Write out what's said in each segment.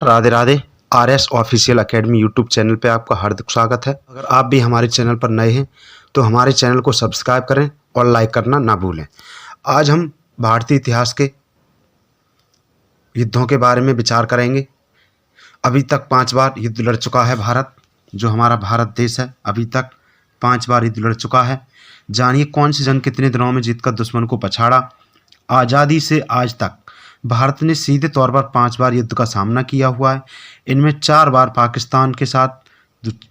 Radhe Radhe. RS official academy YouTube channel पे आपका हार्दिक स्वागत है। अगर आप भी हमारे चैनल पर नए हैं तो हमारे चैनल को सब्सक्राइब करें और लाइक करना ना भूलें। आज हम भारतीय इतिहास के युद्धों के बारे में विचार करेंगे। अभी तक 5 बार युद्ध लड़ चुका है भारत। जो हमारा भारत देश है अभी तक 5 बार युद्ध लड़ चुका है। जानिए कौन सी जंग कितने दिनों में जीतकर दुश्मन को पछाड़ा। आज़ादी से आज तक भारत ने सीधे तौर पर 5 बार युद्ध का सामना किया हुआ है। इनमें 4 बार पाकिस्तान के साथ,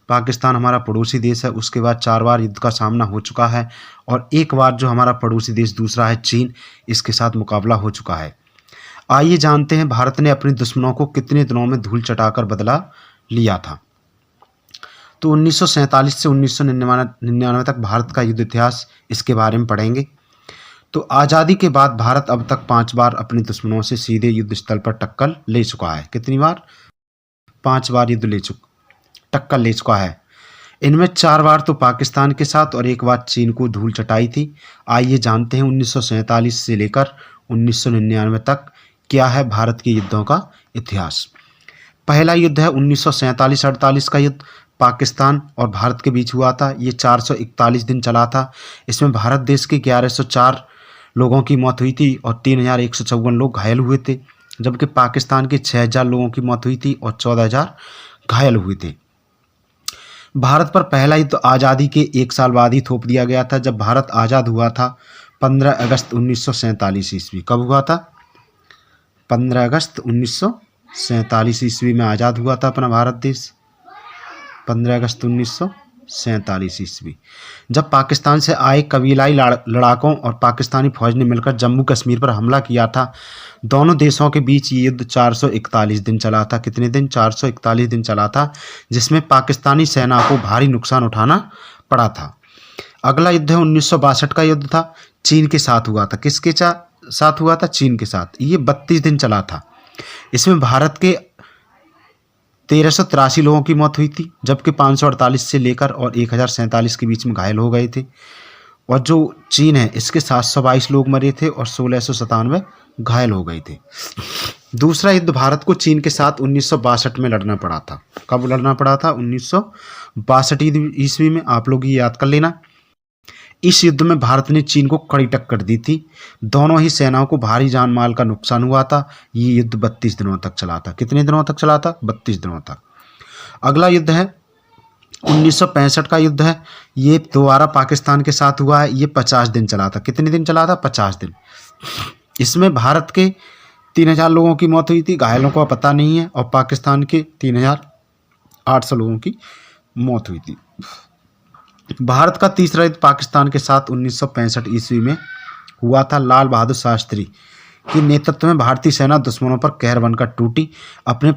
पाकिस्तान हमारा पड़ोसी देश है, उसके बाद 4 बार युद्ध का सामना हो चुका है और एक बार जो हमारा पड़ोसी देश दूसरा है चीन, इसके साथ मुकाबला हो चुका है। आइए जानते हैं भारत ने अपने दुश्मनों को कितने दिनों में धूल चटाकर बदला लिया था। तो 1947 से 1999 तक भारत का युद्ध इतिहास, इसके बारे में पढ़ेंगे। तो आज़ादी के बाद भारत अब तक 5 बार अपने दुश्मनों से सीधे युद्ध स्थल पर टक्कर ले चुका है। कितनी बार? 5 बार टक्कर ले चुका है। इनमें 4 बार तो पाकिस्तान के साथ और एक बार चीन को धूल चटाई थी। आइए जानते हैं 1947 से लेकर 1999 तक क्या है भारत के युद्धों का इतिहास। पहला युद्ध है 1947-48 का युद्ध, पाकिस्तान और भारत के बीच हुआ था। ये 441 दिन चला था। इसमें भारत देश के 1104 लोगों की मौत हुई थी और 3154 लोग घायल हुए थे, जबकि पाकिस्तान के 6000 लोगों की मौत हुई थी और 14000 घायल हुए थे। भारत पर पहला युद्ध आज़ादी के 1 साल बाद ही थोप दिया गया था, जब भारत आज़ाद हुआ था 15 अगस्त 1947 ईस्वी। कब हुआ था? 15 अगस्त 1947 ईस्वी में आज़ाद हुआ था अपना भारत देश। 15 अगस्त 1947 ईस्वी, जब पाकिस्तान से आए कबीलाई लड़ाकों और पाकिस्तानी फौज ने मिलकर जम्मू कश्मीर पर हमला किया था। दोनों देशों के बीच ये युद्ध 441 दिन चला था। कितने दिन? 441 दिन चला था, जिसमें पाकिस्तानी सेना को भारी नुकसान उठाना पड़ा था। अगला युद्ध है 1962 का युद्ध था, चीन के साथ हुआ था। किसके साथ हुआ था? चीन के साथ। ये 32 दिन चला था। इसमें भारत के 1383 लोगों की मौत हुई थी, जबकि 548 से लेकर और 1047 के बीच में घायल हो गए थे। और जो चीन है इसके 722 लोग मरे थे और 1697 घायल हो गए थे। दूसरा युद्ध भारत को चीन के साथ 1962 में लड़ना पड़ा था। कब लड़ना पड़ा था? 1962 ईस्वी में। आप लोग ये याद कर लेना। इस युद्ध में भारत ने चीन को कड़ी टक्कर दी थी। दोनों ही सेनाओं को भारी जान माल का नुकसान हुआ था। ये युद्ध 32 दिनों तक चला था। कितने दिनों तक चला था? 32 दिनों तक। अगला युद्ध है 1965 का युद्ध है। ये दोबारा पाकिस्तान के साथ हुआ है। ये 50 दिन चला था। कितने दिन चला था? 50 दिन। इसमें भारत के 3000 लोगों की मौत हुई थी, घायलों का पता नहीं है, और पाकिस्तान के 3800 लोगों की मौत हुई थी। भारत का तीसरा युद्ध पाकिस्तान के साथ 1965 ईस्वी में हुआ था। लाल बहादुर शास्त्री के नेतृत्व में भारतीय सेना दुश्मनों पर कहर बनकर टूटी। अपने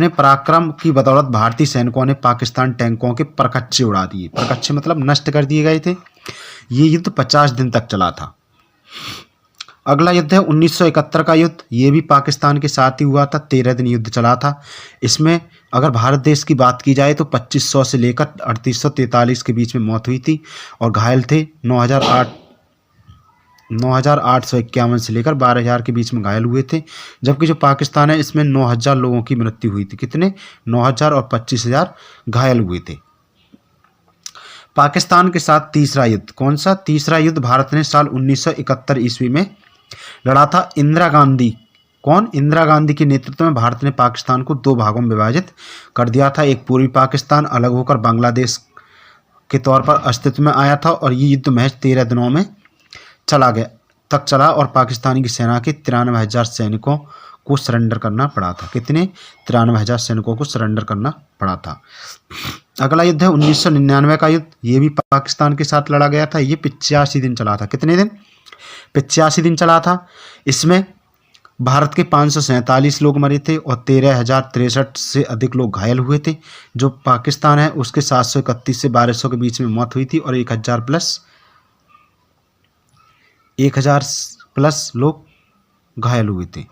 पराक्रम की बदौलत भारतीय सैनिकों ने पाकिस्तान टैंकों के परखच्चे उड़ा दिए। परखच्चे मतलब नष्ट कर दिए गए थे। ये युद्ध 50 दिन तक चला था। अगला युद्ध है 1971 का युद्ध। ये भी पाकिस्तान के साथ ही हुआ था। 13 दिन युद्ध चला था। इसमें अगर भारत देश की बात की जाए तो 2500 से लेकर 3843 के बीच में मौत हुई थी और घायल थे 9851 से लेकर 12000 के बीच में घायल हुए थे, जबकि जो पाकिस्तान है इसमें 9000 लोगों की मृत्यु हुई थी। कितने? 9000 और 25000 घायल हुए थे। पाकिस्तान के साथ तीसरा युद्ध कौन सा? तीसरा युद्ध भारत ने साल 1971 ईस्वी में लड़ा था। इंदिरा गांधी के नेतृत्व में भारत ने पाकिस्तान को 2 भागों में विभाजित कर दिया था। एक पूर्वी पाकिस्तान अलग होकर बांग्लादेश के तौर पर अस्तित्व में आया था और ये युद्ध महज 13 दिनों में चला और पाकिस्तानी की सेना के 93,000 सैनिकों को सरेंडर करना पड़ा था। कितने? 93,000 सैनिकों को सरेंडर करना पड़ा था। अगला युद्ध है 1999 का युद्ध। ये भी पाकिस्तान के साथ लड़ा गया था। ये 85 दिन चला था। कितने दिन? 85 दिन चला था। इसमें भारत के 547 लोग मरे थे और 13,063 से अधिक लोग घायल हुए थे। जो पाकिस्तान है उसके 731 से 1200 के बीच में मौत हुई थी और 1000 प्लस लोग घायल हुए थे।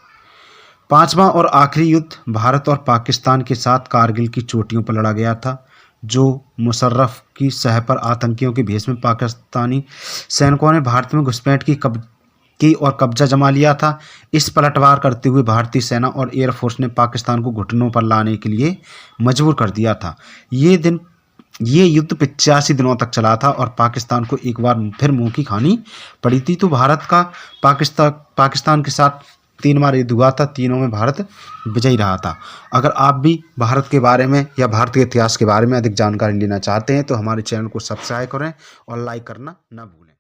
पांचवा और आखिरी युद्ध भारत और पाकिस्तान के साथ कारगिल की चोटियों पर लड़ा गया था, जो मुशर्रफ की सह पर आतंकियों के भेष में पाकिस्तानी सैनिकों ने भारत में घुसपैठ की की और कब्जा जमा लिया था। इस पलटवार करते हुए भारतीय सेना और एयरफोर्स ने पाकिस्तान को घुटनों पर लाने के लिए मजबूर कर दिया था। ये युद्ध 85 दिनों तक चला था और पाकिस्तान को एक बार फिर मुंह की खानी पड़ी थी। तो भारत का पाकिस्तान के साथ 3 बार युद्ध हुआ था, तीनों में भारत विजयी रहा था। अगर आप भी भारत के बारे में या भारतीय इतिहास के बारे में अधिक जानकारी लेना चाहते हैं तो हमारे चैनल को सब्सक्राइब करें और लाइक करना ना भूलें।